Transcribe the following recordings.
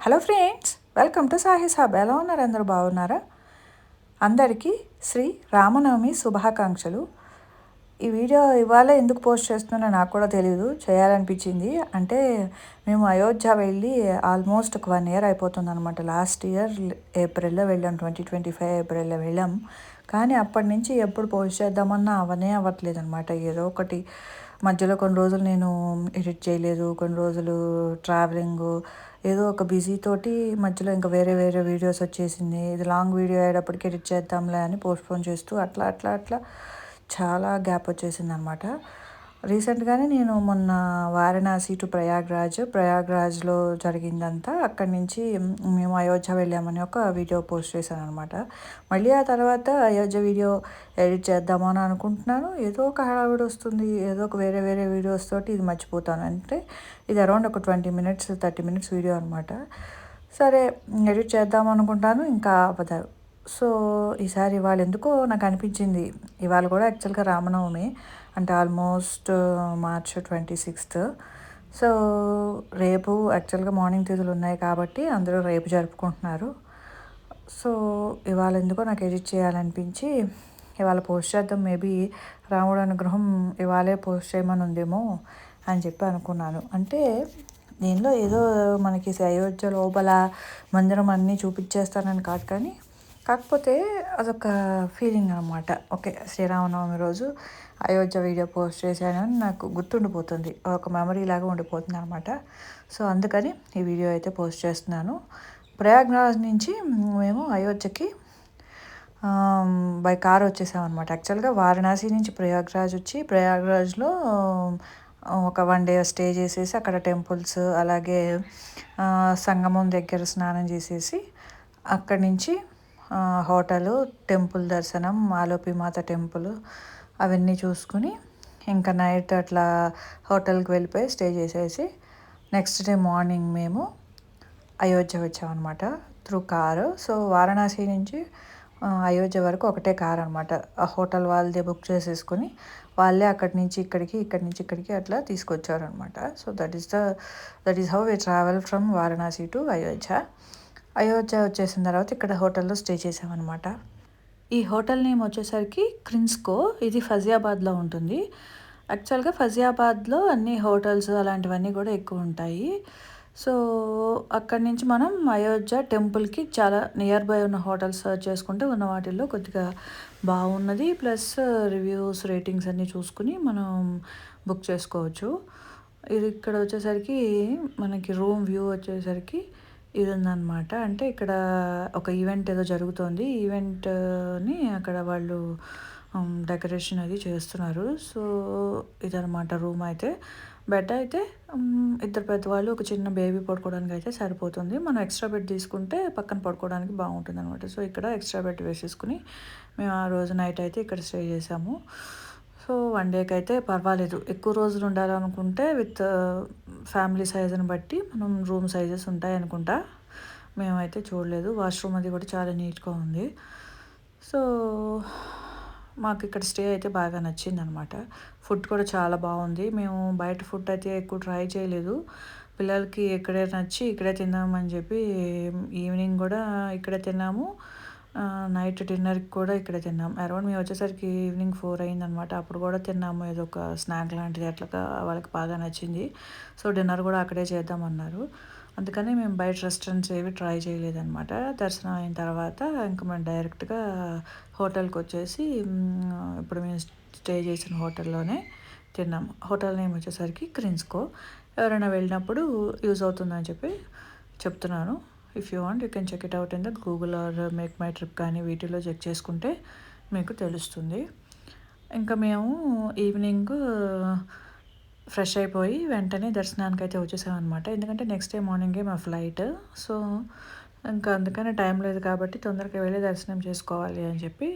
Hello friends, welcome to Sahi సాబ్. ఎలా ఉన్నారు? అందరూ బాగున్నారా? అందరికీ శ్రీ రామనవమి శుభాకాంక్షలు. ఈ వీడియో ఇవాళ ఎందుకు పోస్ట్ చేస్తున్నానో నాకు కూడా తెలియదు, చేయాలనిపించింది. అంటే మేము అయోధ్య వెళ్ళి ఆల్మోస్ట్ ఒక 1 ఇయర్ అయిపోతుంది అనమాట. లాస్ట్ ఇయర్ ఏప్రిల్లో వెళ్ళాం, 2025 ఏప్రిల్లో వెళ్ళాం. కానీ అప్పటి నుంచి ఎప్పుడు పోస్ట్ చేద్దామన్నా అవ్వట్లేదు అనమాట. ఏదో ఒకటి మధ్యలో కొన్ని రోజులు నేను ఎడిట్ చేయలేదు, కొన్ని రోజులు ట్రావెలింగు, ఏదో ఒక బిజీ తోటి మధ్యలో ఇంకా వేరే వేరే వీడియోస్ వచ్చేసింది. ఇది లాంగ్ వీడియో అయ్యేటప్పటికి ఎడిట్ చేద్దాంలే అని పోస్ట్పోన్ చేస్తూ అట్లా చాలా గ్యాప్ వచ్చేసింది అనమాట. రీసెంట్గానే నేను మొన్న వారణాసి టు ప్రయాగ్రాజ్లో జరిగిందంతా, అక్కడి నుంచి మేము అయోధ్య వెళ్ళామని ఒక వీడియో పోస్ట్ చేశాను అనమాట. మళ్ళీ ఆ తర్వాత అయోధ్య వీడియో ఎడిట్ చేద్దాము అని అనుకుంటున్నాను. ఏదో ఒక హడావిడి వస్తుంది, ఏదో ఒక వేరే వేరే వీడియోస్ తోటి ఇది మర్చిపోతాను. అంటే ఇది అరౌండ్ ఒక 20 మినిట్స్ 30 మినిట్స్ వీడియో అనమాట. సరే, ఎడిట్ చేద్దాం అనుకుంటాను, ఇంకా అవ్వదు. సో ఈసారి ఇవాళ ఎందుకో నాకు అనిపించింది, ఇవాళ కూడా యాక్చువల్గా రామనవమి, అంటే ఆల్మోస్ట్ మార్చ్ 26th. సో రేపు యాక్చువల్గా మార్నింగ్ తిథులు ఉన్నాయి కాబట్టి అందరూ రేపు జరుపుకుంటున్నారు. సో ఇవాళ ఎందుకో నాకు ఎడిట్ చేయాలనిపించి ఇవాళ పోస్ట్ చేద్దాం. మేబీ రాముడు అనుగ్రహం ఇవాళే పోస్ట్ చేయమని ఉందేమో అని చెప్పి అనుకున్నాను. అంటే దీనిలో ఏదో మనకి అయోధ్య లోపల మందిరం అన్నీ చూపించేస్తానని కాదు, కానీ కాకపోతే అదొక ఫీలింగ్ అనమాట. ఓకే, శ్రీరామనవమి రోజు అయోధ్య వీడియో పోస్ట్ చేశానని నాకు గుర్తుండిపోతుంది, ఒక మెమరీ లాగా ఉండిపోతుంది అనమాట. సో అందుకని ఈ వీడియో అయితే పోస్ట్ చేస్తున్నాను. ప్రయాగ్రాజ్ నుంచి మేము అయోధ్యకి బై కార్ వచ్చేసామన్నమాట. యాక్చువల్గా వారణాసి నుంచి ప్రయాగ్రాజ్ వచ్చి ప్రయాగ్రాజ్లో ఒక 1 డే స్టే చేసేసి అక్కడ టెంపుల్స్, అలాగే సంగమం దగ్గర స్నానం చేసేసి అక్కడి నుంచి హోటలు, టెంపుల్ దర్శనం, మాలోపి టెంపుల్ అవన్నీ చూసుకుని ఇంకా నైట్ అట్లా హోటల్కి వెళ్ళిపోయి స్టే చేసేసి నెక్స్ట్ డే మార్నింగ్ మేము అయోధ్య వచ్చామన్నమాట త్రూ కారు. సో వారణాసి నుంచి అయోధ్య వరకు ఒకటే కార్ అనమాట. ఆ హోటల్ వాళ్ళదే బుక్ చేసేసుకుని వాళ్ళే అక్కడి నుంచి ఇక్కడికి అట్లా తీసుకొచ్చారనమాట. So that is how we travel from Varanasi to Ayodhya వచ్చేసిన తర్వాత ఇక్కడ హోటల్లో స్టే చేసామన్నమాట. ఈ హోటల్ నేమ్ వచ్చేసరికి క్రిన్స్కో. ఇది ఫజియాబాద్లో ఉంటుంది. యాక్చువల్గా ఫజియాబాద్లో అన్ని హోటల్స్ అలాంటివన్నీ కూడా ఎక్కువ ఉంటాయి. సో అక్కడి నుంచి మనం అయోధ్య టెంపుల్కి చాలా నియర్ బై ఉన్న హోటల్స్ సర్చ్ చేసుకుంటే ఉన్న వాటిల్లో కొద్దిగా బాగున్నది, ప్లస్ రివ్యూస్ రేటింగ్స్ అన్నీ చూసుకుని మనం బుక్ చేసుకోవచ్చు. ఇది ఇక్కడ వచ్చేసరికి మనకి రూమ్ వ్యూ వచ్చేసరికి ఇది ఉందన్నమాట. అంటే ఇక్కడ ఒక ఈవెంట్ ఏదో జరుగుతోంది, ఈవెంట్ని అక్కడ వాళ్ళు డెకరేషన్ అది చేస్తున్నారు. సో ఇదనమాట రూమ్ అయితే. బెడ్ అయితే 2 పెద్దవాళ్ళు, ఒక చిన్న బేబీ పడుకోవడానికి అయితే సరిపోతుంది. మనం ఎక్స్ట్రా బెడ్ తీసుకుంటే పక్కన పడుకోవడానికి బాగుంటుంది అనమాట. సో ఇక్కడ ఎక్స్ట్రా బెడ్ వేసేసుకుని మేము ఆ రోజు నైట్ అయితే ఇక్కడ స్టే చేసాము. సో 1 డేకి అయితే పర్వాలేదు. ఎక్కువ రోజులు ఉండాలనుకుంటే విత్ ఫ్యామిలీ సైజుని బట్టి మనం రూమ్ సైజెస్ ఉంటాయి అనుకుంటా. మేమైతే చూడలేదు. వాష్రూమ్ అది కూడా చాలా నీట్గా ఉంది. సో మాకు ఇక్కడ స్టే అయితే బాగా నచ్చింది అనమాట. ఫుడ్ కూడా చాలా బాగుంది. మేము బయట ఫుడ్ అయితే ఎక్కువ ట్రై చేయలేదు. పిల్లలకి ఇక్కడే నచ్చి ఇక్కడే తిందామని చెప్పి ఈవినింగ్ కూడా ఇక్కడే తిన్నాము, నైట్ డిన్నర్కి కూడా ఇక్కడే తిన్నాం. అరౌండ్ మేము వచ్చేసరికి ఈవినింగ్ 4 అయిందనమాట. అప్పుడు కూడా తిన్నాము, ఏదో ఒక స్నాక్ లాంటిది అట్లా వాళ్ళకి బాగా నచ్చింది. సో డిన్నర్ కూడా అక్కడే చేద్దామన్నారు. అందుకని మేము బయట రెస్టారెంట్స్ ఏవి ట్రై చేయలేదన్నమాట. దర్శనం అయిన తర్వాత ఇంకా మేము డైరెక్ట్గా హోటల్కి వచ్చేసి ఇప్పుడు మేము స్టే చేసిన హోటల్లోనే తిన్నాము. హోటల్ నేమ్ వచ్చేసరికి క్రిన్స్కో. ఎవరైనా వెళ్ళినప్పుడు యూజ్ అవుతుందని చెప్పి చెప్తున్నాను. If you want you can check it out in the Google or make my trip కానీ వీటిలో చెక్ చేసుకుంటే మీకు తెలుస్తుంది. ఇంకా మేము ఈవినింగ్ ఫ్రెష్ అయిపోయి వెంటనే దర్శనానికి అయితే వచ్చేసామన్నమాట. ఎందుకంటే నెక్స్ట్ డే మార్నింగే మా ఫ్లైట్. సో ఇంకా అందుకని టైం లేదు కాబట్టి తొందరగా వెళ్ళి దర్శనం చేసుకోవాలి అని చెప్పి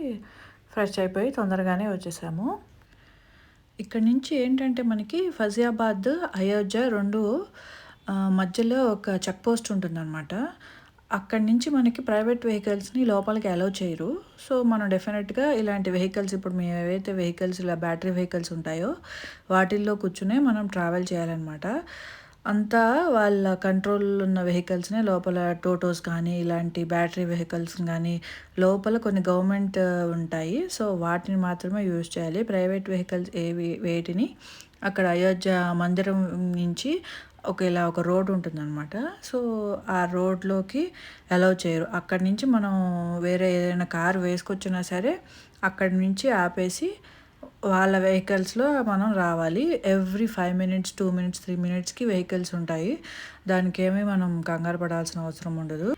ఫ్రెష్ అయిపోయి తొందరగానే వచ్చేసాము. ఇక్కడ నుంచి ఏంటంటే మనకి ఫజియాబాద్, అయోధ్య 2 మధ్యలో ఒక చెక్ పోస్ట్ ఉంటుందన్నమాట. అక్కడి నుంచి మనకి ప్రైవేట్ వెహికల్స్ని లోపలికి అలౌ చేయరు. సో మనం డెఫినెట్గా ఇలాంటి వెహికల్స్, ఇప్పుడు మేము ఏవైతే వెహికల్స్ ఇలా బ్యాటరీ వెహికల్స్ ఉంటాయో వాటిల్లో కూర్చునే మనం ట్రావెల్ చేయాలన్నమాట. అంతా వాళ్ళ కంట్రోల్‌లో ఉన్న వెహికల్స్‌నే లోపల టోటోస్ కానీ, ఇలాంటి బ్యాటరీ వెహికల్స్ గానీ, లోపల కొన్ని గవర్నమెంట్ ఉంటాయి. సో, వాటిని మాత్రమే యూజ్ చేయాలి. ప్రైవేట్ వెహికల్స్ వేటిని అక్కడ అయోధ్య మందిరం నుంచి ఇలా ఒక రోడ్ ఉంటుందనమాట. సో, ఆ రోడ్‌లోకి అలౌ చేయరు. అక్కడి నుంచి మనం వేరే ఏదైనా కారు వేసుకొచ్చినా సరే, అక్కడి నుంచి ఆపేసి వాళ్ళ వెహికల్స్‌లో మనం రావాలి. ఎవ్రీ 5 మినిట్స్, 2 మినిట్స్, 3 మినిట్స్‌కి వెహికల్స్ ఉంటాయి. దానికేమీ మనం కంగారు పడాల్సిన అవసరం ఉండదు.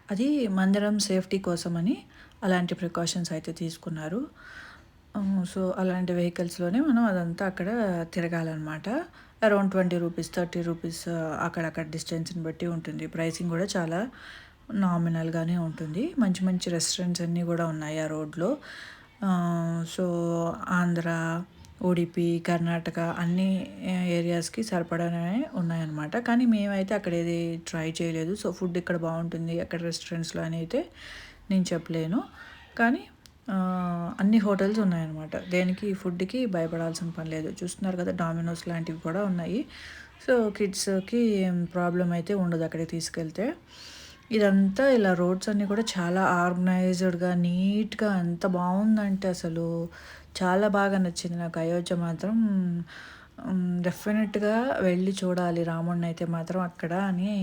అది మందిరం సేఫ్టీ కోసమని అలాంటి ప్రికాషన్స్ అయితే తీసుకున్నారు. సో, అలాంటి వెహికల్స్‌లోనే మనం అదంతా అక్కడ తిరగాలనమాట. అరౌండ్ 20 రూపీస్, 30 రూపీస్ అక్కడక్కడ డిస్టెన్స్‌ని బట్టి ఉంటుంది. ప్రైసింగ్ కూడా చాలా నామినల్‌గానే ఉంటుంది. మంచి మంచి రెస్టారెంట్స్ అన్నీ కూడా ఉన్నాయి ఆ రోడ్‌లో. సో, ఆంధ్ర, ఉడిపి, కర్ణాటక అన్ని ఏరియాస్‌కి సరిపడానే ఉన్నాయన్నమాట. కానీ మేమైతే అక్కడ ఏది ట్రై చేయలేదు. సో, ఫుడ్ ఇక్కడ బాగుంటుంది అక్కడ రెస్టారెంట్స్‌లో అని అయితే నేను చెప్పలేను. కానీ అన్ని హోటల్స్ ఉన్నాయన్నమాట. దేనికి ఫుడ్‌కి భయపడాల్సిన పని లేదు. చూస్తున్నారు కదా, డామినోస్ లాంటివి కూడా ఉన్నాయి. సో, కిడ్స్‌కి ప్రాబ్లమ్ అయితే ఉండదు అక్కడికి తీసుకెళ్తే. ఇదంతా ఇలా రోడ్స్ అన్నీ కూడా చాలా ఆర్గనైజ్డ్‌గా, నీట్‌గా ఎంత బావుందంటే అసలు చాలా బాగా నచ్చింది నాకు అయోధ్య మాత్రం. డెఫినెట్‌గా వెళ్ళి చూడాలి రాముడినైతే మాత్రం అక్కడ అని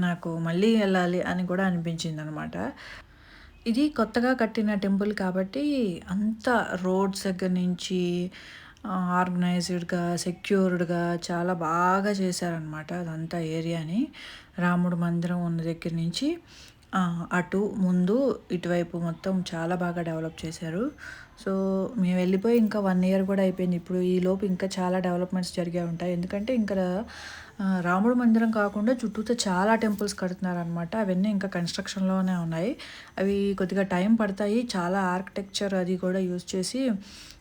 నాకు మళ్ళీ వెళ్ళాలి అని కూడా అనిపించిందనమాట. ఇది కొత్తగా కట్టిన టెంపుల్ కాబట్టి అంత రోడ్స్ దగ్గర నుంచి ఆర్గనైజ్డ్‌గా, సెక్యూర్డ్‌గా చాలా బాగా చేశారనమాట అదంతా ఏరియాని. రాముడు మందిరం ఉన్న దగ్గర నుంచి అటు, ముందు, ఇటువైపు మొత్తం చాలా బాగా డెవలప్ చేశారు. సో, మేము వెళ్ళిపోయి ఇంకా 1 ఇయర్ కూడా అయిపోయింది. ఇప్పుడు ఈలోపు ఇంకా చాలా డెవలప్‌మెంట్స్ జరిగే ఉంటాయి. ఎందుకంటే ఇక్కడ రాముడు మందిరం కాకుండా చుట్టూతా చాలా టెంపుల్స్ కడుతున్నారనమాట. అవన్నీ ఇంకా కన్‌స్ట్రక్షన్‌లోనే ఉన్నాయి. అవి కొద్దిగా టైం పడతాయి. చాలా ఆర్కిటెక్చర్ అది కూడా యూజ్ చేసి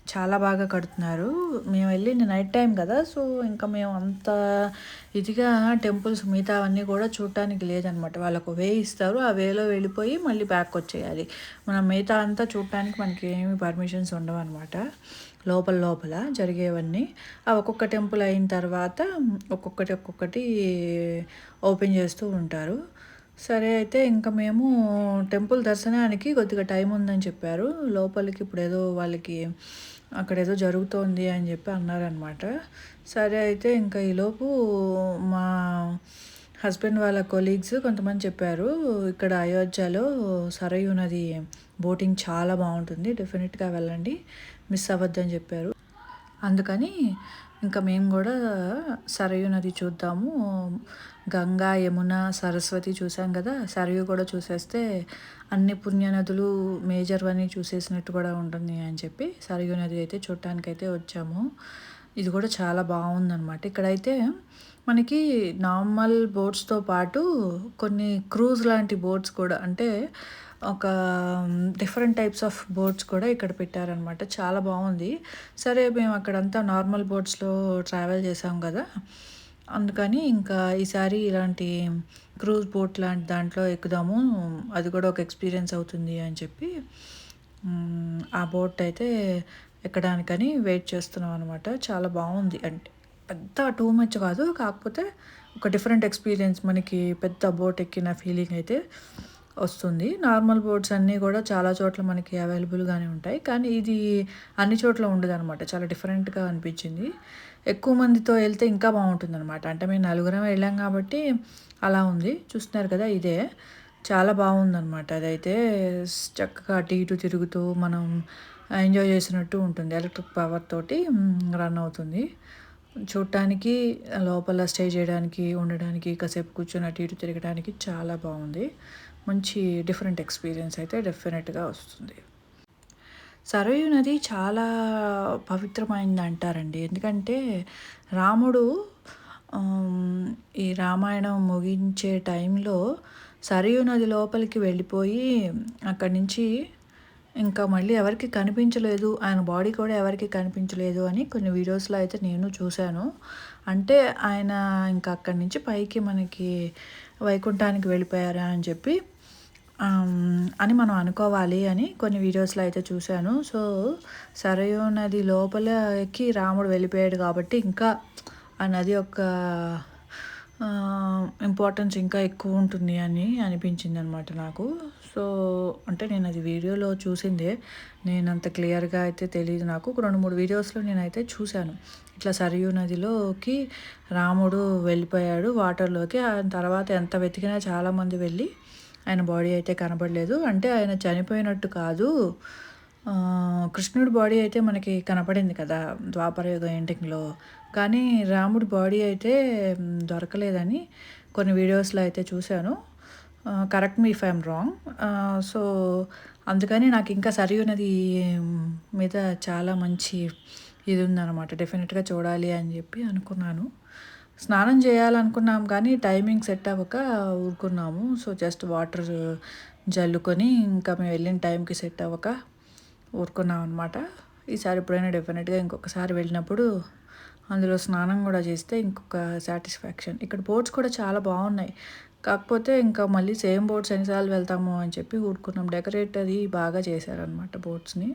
చాలా బాగా కడుతున్నారు. మేము వెళ్ళింది నైట్ టైం కదా! సో, ఇంకా మేము అంత ఇదిగా టెంపుల్స్ మిగతావన్నీ కూడా చూడటానికి లేదనమాట. వాళ్ళొక వే ఇస్తారు. ఆ వేలో వెళ్ళిపోయి మళ్ళీ బ్యాకొచ్చేయాలి. మనం మిగతా అంతా చూడటానికి మనకి ఏమి పర్మిషన్స్ ఉండవనమాట. లోపల జరిగేవన్నీ. ఒక్కొక్క టెంపుల్ అయిన తర్వాత ఒక్కొక్కటి ఓపెన్ చేస్తూ ఉంటారు. సరే అయితే ఇంకా మేము టెంపుల్ దర్శనానికి కొద్దిగా టైం ఉందని చెప్పారు. లోపలికి ఇప్పుడేదో వాళ్ళకి అక్కడేదో జరుగుతోంది అని చెప్పి అన్నారనమాట. సరే అయితే ఇంకా ఈలోపు మా హస్బెండ్ వాళ్ళ కొలీగ్స్ కొంతమంది చెప్పారు, ఇక్కడ అయోధ్యలో సరయూ నది బోటింగ్ చాలా బాగుంటుంది, డెఫినెట్గా వెళ్ళండి, మిస్ అవ్వద్దని చెప్పారు. అందుకని ఇంకా మేము కూడా సరయూ నది చూద్దాము, గంగా, యమున, సరస్వతి చూసాం కదా, సరయూ కూడా చూసేస్తే అన్ని పుణ్యనదులు మేజర్వన్నీ చూసేసినట్టు కూడా ఉంటుంది అని చెప్పి సరయూ నది అయితే చూడటానికైతే వచ్చాము. ఇది కూడా చాలా బాగుందన్నమాట. ఇక్కడైతే మనకి నార్మల్ బోట్స్తో పాటు కొన్ని క్రూజ్ లాంటి బోట్స్ కూడా, అంటే ఒక డిఫరెంట్ టైప్స్ ఆఫ్ బోట్స్ కూడా ఇక్కడ పెట్టారనమాట. చాలా బాగుంది. సరే మేము అక్కడంతా నార్మల్ బోట్స్లో ట్రావెల్ చేసాం కదా, అందుకని ఇంకా ఈసారి ఇలాంటి క్రూజ్ బోట్ లాంటి దాంట్లో ఎక్కుదాము, అది కూడా ఒక ఎక్స్పీరియన్స్ అవుతుంది అని చెప్పి ఆ బోట్ అయితే ఎక్కడానికని వెయిట్ చేస్తున్నాం అనమాట. చాలా బాగుంది. అంటే పెద్ద టూ మచ్ కాదు, కాకపోతే ఒక డిఫరెంట్ ఎక్స్పీరియన్స్, మనకి పెద్ద బోట్ ఎక్కిన ఫీలింగ్ అయితే వస్తుంది. నార్మల్ బోట్స్ అన్నీ కూడా చాలా చోట్ల మనకి అవైలబుల్గానే ఉంటాయి, కానీ ఇది అన్ని చోట్ల ఉండదన్నమాట. చాలా డిఫరెంట్గా అనిపించింది. ఎక్కువ మందితో వెళ్తే ఇంకా బాగుంటుందన్నమాట. అంటే మేము నలుగురం వెళ్ళాం కాబట్టి అలా ఉంది. చూస్తున్నారు కదా, ఇదే చాలా బాగుందన్నమాట. అదైతే చక్కగా అటు ఇటు తిరుగుతూ మనం ఎంజాయ్ చేసినట్టు ఉంటుంది. ఎలక్ట్రిక్ పవర్ తోటి రన్ అవుతుంది. చూడటానికి, లోపల స్టే చేయడానికి, ఉండడానికి, కాసేపు కూర్చొని అటు ఇటు తిరగడానికి చాలా బాగుంది. మంచి డిఫరెంట్ ఎక్స్పీరియన్స్ అయితే డెఫినెట్గా వస్తుంది. సరయూ నది చాలా పవిత్రమైనది అంటారండి. ఎందుకంటే రాముడు ఈ రామాయణం ముగించే టైంలో సరయూ నది లోపలికి వెళ్ళిపోయి అక్కడి నుంచి ఇంకా మళ్ళీ ఎవరికి కనిపించలేదు, ఆయన బాడీ కూడా ఎవరికి కనిపించలేదు అని కొన్ని వీడియోస్లో అయితే నేను చూశాను. అంటే ఆయన ఇంకా అక్కడి నుంచి పైకి మనకి వైకుంఠానికి వెళ్ళిపోయారా అని చెప్పి అని మనం అనుకోవాలి అని కొన్ని వీడియోస్లో అయితే చూశాను. సో, సరయూ నది లోపలకి రాముడు వెళ్ళిపోయాడు కాబట్టి ఇంకా ఆ నది యొక్క ఇంపార్టెన్స్ ఇంకా ఎక్కువ ఉంటుంది అని అనిపించింది అనమాట నాకు. సో, అంటే నేను అది వీడియోలో చూసిందే. నేను అంత క్లియర్‌గా అయితే తెలీదు నాకు. ఒక 2, 3 వీడియోస్‌లో నేనైతే చూశాను. ఇట్లా సరియు నదిలోకి రాముడు వెళ్ళిపోయాడు వాటర్‌లోకి. ఆయన తర్వాత ఎంత వెతికినా చాలామంది వెళ్ళి ఆయన బాడీ అయితే కనపడలేదు. అంటే ఆయన చనిపోయినట్టు కాదు. కృష్ణుడి బాడీ అయితే మనకి కనపడింది కదా! ద్వాపరయుగ ఎండింగ్‌లో. కానీ రాముడి బాడీ అయితే దొరకలేదని కొన్ని వీడియోస్‌లో అయితే చూశాను. Correct me if I'm wrong. So, అందుకని నాకింకా సరియు నది మీద చాలా మంచి ఇది ఉందనమాట. డెఫినిట్‌గా చూడాలి అని చెప్పి అనుకున్నాను. స్నానం చేయాలనుకున్నాం కానీ టైమింగ్ సెట్ అవ్వక ఊరుకున్నాము. సో, జస్ట్ వాటర్ జల్లుకొని ఇంకా మేము వెళ్ళిన టైంకి సెట్ అవ్వక ఊరుకున్నాం అనమాట. ఈసారి ఎప్పుడైనా డెఫినెట్‌గా ఇంకొకసారి వెళ్ళినప్పుడు అందులో స్నానం కూడా చేస్తే ఇంకొక సాటిస్ఫాక్షన్. ఇక్కడ బోట్స్ కూడా చాలా బాగున్నాయి. కాకపోతే ఇంకా మళ్ళీ సేమ్ బోట్స్ ఎన్నిసార్లు వెళ్తాము అని చెప్పి ఊరుకున్నాం. డెకరేట్ అది బాగా చేశారనమాట బోట్స్‌ని.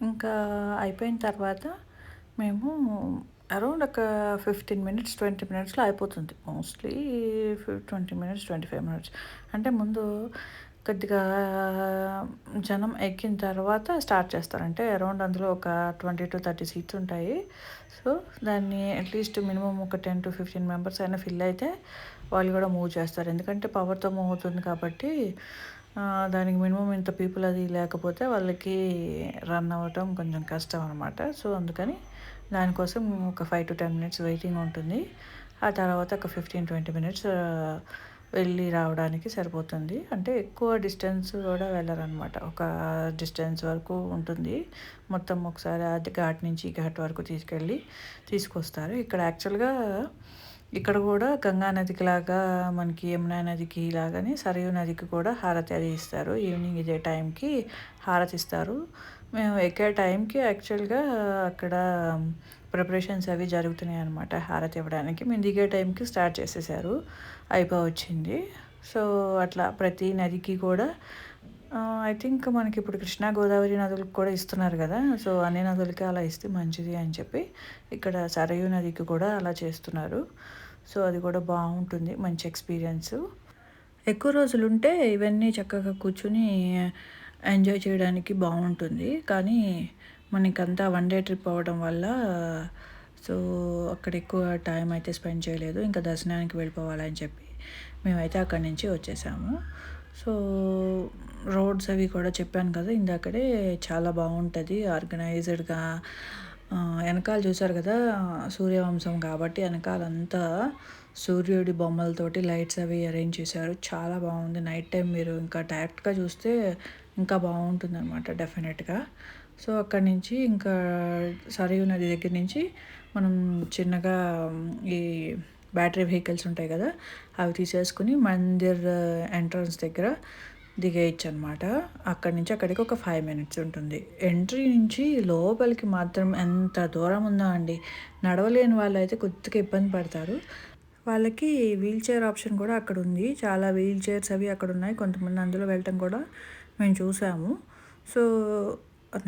ఇంకా అయిపోయిన తర్వాత మేము అరౌండ్ ఒక 15 మినిట్స్ 20 మినిట్స్లో అయిపోతుంది. Mostly 20 minutes 25 minutes. అంటే ముందు కొద్దిగా జనం ఎక్కిన తర్వాత స్టార్ట్ చేస్తారు. అంటే అరౌండ్ అందులో ఒక 20-30 సీట్స్ ఉంటాయి. సో, దాన్ని అట్లీస్ట్ మినిమం ఒక 10-15 మెంబర్స్ అయినా ఫిల్ అయితే వాళ్ళు కూడా మూవ్ చేస్తారు. ఎందుకంటే పవర్తో మూవ్ అవుతుంది కాబట్టి దానికి మినిమం ఇంత పీపుల్ అది లేకపోతే వాళ్ళకి రన్ అవ్వటం కొంచెం కష్టం అనమాట. సో, అందుకని దానికోసం ఒక 5-10 మినిట్స్ వెయిటింగ్ ఉంటుంది. ఆ తర్వాత ఒక 15-20 మినిట్స్ వెళ్ళి రావడానికి సరిపోతుంది. అంటే ఎక్కువ డిస్టెన్స్ కూడా వెళ్ళరనమాట. ఒక డిస్టెన్స్ వరకు ఉంటుంది. మొత్తం ఒకసారి అది ఘాట్ నుంచి ఈ ఘాట్ వరకు తీసుకొస్తారు. ఇక్కడ యాక్చువల్గా ఇక్కడ కూడా గంగా నదికి లాగా మనకి యమునా నదికి లాగానే సరయూ నదికి కూడా హారతి అది ఇస్తారు. ఈవినింగ్ ఇదే టైంకి హారతి ఇస్తారు. మేము ఎక్కే టైంకి యాక్చువల్గా అక్కడ ప్రిపరేషన్స్ అవి జరుగుతున్నాయి అనమాట హారతి ఇవ్వడానికి. మేము దిగే టైంకి స్టార్ట్ చేసేసారు, అయిపోవచ్చింది. సో, అట్లా ప్రతి నదికి కూడా ఐ థింక్ మనకి ఇప్పుడు కృష్ణా గోదావరి నదులకు కూడా ఇస్తున్నారు కదా. సో, అన్ని నదులకి అలా ఇస్తే మంచిది అని చెప్పి ఇక్కడ సరయూ నదికి కూడా అలా చేస్తున్నారు. సో, అది కూడా బాగుంటుంది, మంచి ఎక్స్పీరియన్స్. ఎక్కువ రోజులు ఉంటే ఇవన్నీ చక్కగా కూర్చుని ఎంజాయ్ చేయడానికి బాగుంటుంది. కానీ మనకంతా వన్ డే ట్రిప్ అవ్వడం వల్ల సో అక్కడ ఎక్కువ టైం అయితే స్పెండ్ చేయలేదు. ఇంకా దర్శనానికి వెళ్ళిపోవాలని చెప్పి మేమైతే అక్కడి నుంచి వచ్చేసాము. సో రోడ్స్ అవి కూడా చెప్పాను కదా ఇందాకడే, చాలా బాగుంటుంది ఆర్గనైజ్డ్గా. వెనకాల చూసారు కదా సూర్యవంశం కాబట్టి వెనకాలంతా సూర్యుడి బొమ్మలతోటి లైట్స్ అవి అరేంజ్ చేశారు. చాలా బాగుంది. నైట్ టైం మీరు ఇంకా డైరెక్ట్గా చూస్తే ఇంకా బాగుంటుంది అనమాట డెఫినెట్గా. సో అక్కడి నుంచి ఇంకా సరయూ నది దగ్గర నుంచి మనం చిన్నగా ఈ బ్యాటరీ వెహికల్స్ ఉంటాయి కదా, అవి తీసేసుకుని మందిర్ ఎంట్రన్స్ దగ్గర దిగేయచ్చు అనమాట. అక్కడి నుంచి అక్కడికి ఒక 5 minutes ఉంటుంది. ఎంట్రీ నుంచి లోపలికి మాత్రం ఎంత దూరం ఉందో అండి. నడవలేని వాళ్ళు అయితే కొద్దిగా ఇబ్బంది పడతారు. వాళ్ళకి వీల్ చైర్ ఆప్షన్ కూడా అక్కడ ఉంది. చాలా వీల్ చైర్స్ అవి అక్కడ ఉన్నాయి. కొంతమంది అందులో వెళ్ళటం కూడా మేము చూసాము. సో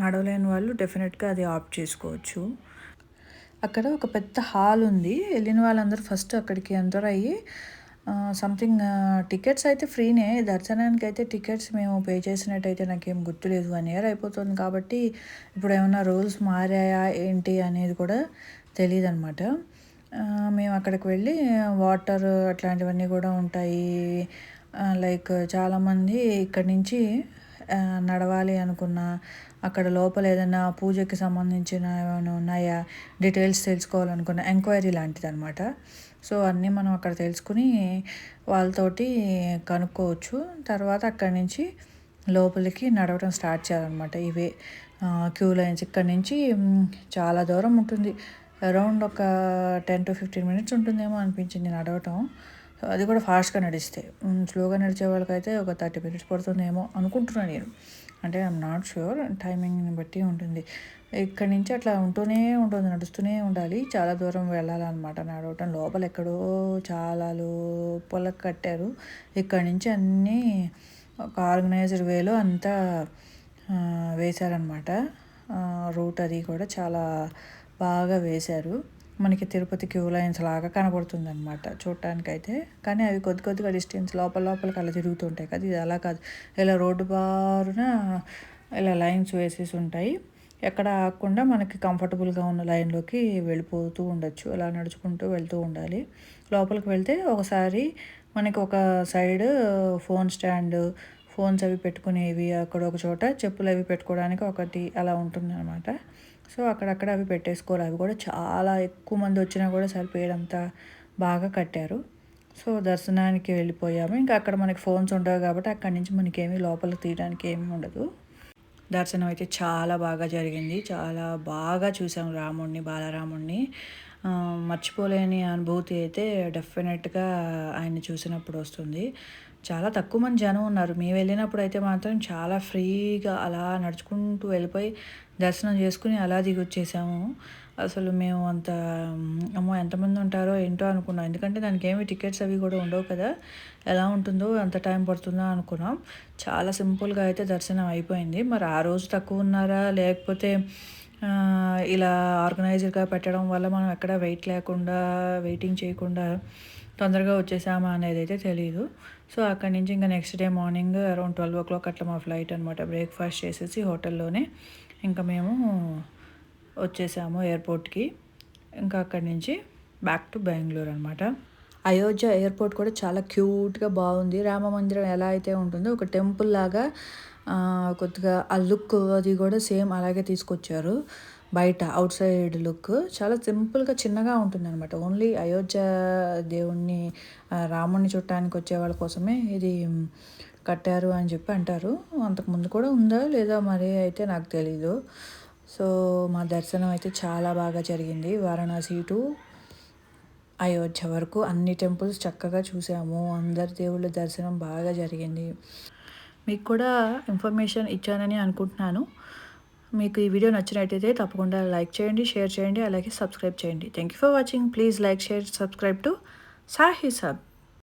నడవలేని వాళ్ళు డెఫినెట్గా అది ఆప్ట్ చేసుకోవచ్చు. అక్కడ ఒక పెద్ద హాల్ ఉంది. వెళ్ళిన వాళ్ళందరూ ఫస్ట్ అక్కడికి ఎంటర్ అయ్యి సంథింగ్ టికెట్స్ అయితే ఫ్రీనే. దర్శనానికి అయితే టికెట్స్ మేము పే చేసినట్టయితే నాకేం గుర్తులేదు. 1 year అయిపోతుంది కాబట్టి ఇప్పుడు ఏమైనా రూల్స్ మారాయా ఏంటి అనేది కూడా తెలియదు అనమాట. మేము అక్కడికి వెళ్ళి వాటర్ అట్లాంటివన్నీ కూడా ఉంటాయి. లైక్ చాలామంది ఇక్కడి నుంచి నడవాలి అనుకున్న, అక్కడ లోపల ఏదైనా పూజకి సంబంధించిన ఏమైనా ఉన్నాయా డీటెయిల్స్ తెలుసుకోవాలనుకున్న ఎంక్వైరీ లాంటిది అనమాట. సో అన్నీ మనం అక్కడ తెలుసుకుని వాళ్ళతోటి కనుక్కోవచ్చు. తర్వాత అక్కడి నుంచి లోపలికి నడవడం స్టార్ట్ చేయాలన్నమాట. ఇవే క్యూ లైన్స్. ఇక్కడ నుంచి చాలా దూరం ఉంటుంది. అరౌండ్ ఒక 10 to 15 minutes ఉంటుందేమో అనిపించింది నడవటం. అది కూడా ఫాస్ట్గా నడిస్తే. స్లోగా నడిచే వాళ్ళకైతే ఒక 30 minutes పడుతుందేమో అనుకుంటున్నాను నేను. అంటే ఐఎమ్ నాట్ ష్యూర్, టైమింగ్ని బట్టి ఉంటుంది. ఇక్కడి నుంచి అట్లా ఉంటూనే ఉంటుంది, నడుస్తూనే ఉండాలి. చాలా దూరం వెళ్ళాలన్నమాట నడవటం. లోపల ఎక్కడో చాలా లోపల కట్టారు. ఇక్కడి నుంచి అన్నీ ఒక ఆర్గనైజ్డ్ వేలో అంతా వేశారనమాట. రూట్ అది కూడా చాలా బాగా వేశారు. మనకి తిరుపతి క్యూ లైన్స్ లాగా కనబడుతుంది అనమాట చూడటానికైతే. కానీ అవి కొద్దిగా డిస్టెన్స్ లోపలికి అలా తిరుగుతుంటాయి కదా, ఇది అలా కాదు. ఇలా రోడ్డు బారున ఇలా లైన్స్ వేసేసి ఉంటాయి. ఎక్కడ ఆగకుండా మనకి కంఫర్టబుల్గా ఉన్న లైన్లోకి వెళ్ళిపోతూ ఉండొచ్చు. అలా నడుచుకుంటూ వెళ్తూ ఉండాలి. లోపలికి వెళ్తే ఒకసారి మనకి ఒక సైడ్ ఫోన్ స్టాండ్, ఫోన్స్ అవి పెట్టుకునేవి, అక్కడ ఒక చోట చెప్పులు అవి పెట్టుకోవడానికి ఒకటి అలా ఉంటుంది అనమాట. సో అక్కడక్కడ అవి పెట్టేసుకోవాలి. అవి కూడా చాలా ఎక్కువ మంది వచ్చినా కూడా సరిపోయేంత బాగా కట్టారు. సో దర్శనానికి వెళ్ళిపోయాము. ఇంకా అక్కడ మనకి ఫోన్స్ ఉండవు కాబట్టి అక్కడి నుంచి మనకేమీ లోపలికి తీయడానికి ఏమీ ఉండదు. దర్శనం అయితే చాలా బాగా జరిగింది. చాలా బాగా చూసాం రాముడిని, బాలరాముడిని. మర్చిపోలేని అనుభూతి అయితే డెఫినెట్గా ఆయన్ని చూసినప్పుడు వస్తుంది. చాలా తక్కువ మంది జనం ఉన్నారు. మేము వెళ్ళినప్పుడు అయితే మాత్రం చాలా ఫ్రీగా అలా నడుచుకుంటూ వెళ్ళిపోయి దర్శనం చేసుకుని అలా దిగి వచ్చేసాము. అసలు మేము అంత అమ్మో ఎంతమంది ఉంటారో ఏంటో అనుకున్నాం. ఎందుకంటే దానికి ఏమి టికెట్స్ అవి కూడా ఉండవు కదా, ఎలా ఉంటుందో ఎంత టైం పడుతుందో అనుకున్నాం. చాలా సింపుల్గా అయితే దర్శనం అయిపోయింది. మరి ఆ రోజు తక్కువ ఉన్నారా లేకపోతే ఇలా ఆర్గనైజర్గా పెట్టడం వల్ల మనం ఎక్కడ వెయిటింగ్ చేయకుండా తొందరగా వచ్చేసామా అనేది అయితే తెలియదు. సో అక్కడి నుంచి ఇంకా next day morning around 12 o'clock అట్లా మా ఫ్లైట్ అనమాట. బ్రేక్ఫాస్ట్ చేసేసి హోటల్లోనే ఇంకా మేము వచ్చేసాము ఎయిర్పోర్ట్కి. ఇంకా అక్కడి నుంచి బ్యాక్ టు బెంగళూరు అనమాట. అయోధ్య ఎయిర్పోర్ట్ కూడా చాలా క్యూట్గా బాగుంది. రామ మందిరం ఎలా అయితే ఉంటుందో ఒక టెంపుల్ లాగా కొద్దిగా ఆ లుక్ అది కూడా సేమ్ అలాగే తీసుకొచ్చారు. బయట అవుట్ సైడ్ లుక్ చాలా సింపుల్గా చిన్నగా ఉంటుంది అనమాట. ఓన్లీ అయోధ్య దేవుణ్ణి రాముడిని చూడటానికి వచ్చే వాళ్ళ కోసమే ఇది కట్టారు అని చెప్పి అంటారు. అంతకుముందు కూడా ఉందా లేదా మరి అయితే నాకు తెలీదు. సో మా దర్శనం అయితే చాలా బాగా జరిగింది. వారణాసి టు అయోధ్య వరకు అన్ని టెంపుల్స్ చక్కగా చూసాము. అందరి దేవుళ్ళ దర్శనం బాగా జరిగింది. మీకు కూడా ఇన్ఫర్మేషన్ ఇచ్చానని అనుకుంటున్నాను. మీకు ఈ వీడియో నచ్చినట్టయితే తప్పకుండా లైక్ చేయండి, షేర్ చేయండి, అలాగే సబ్స్క్రైబ్ చేయండి. Thank you for watching. Please like, share, subscribe to సాహిస్ హబ్.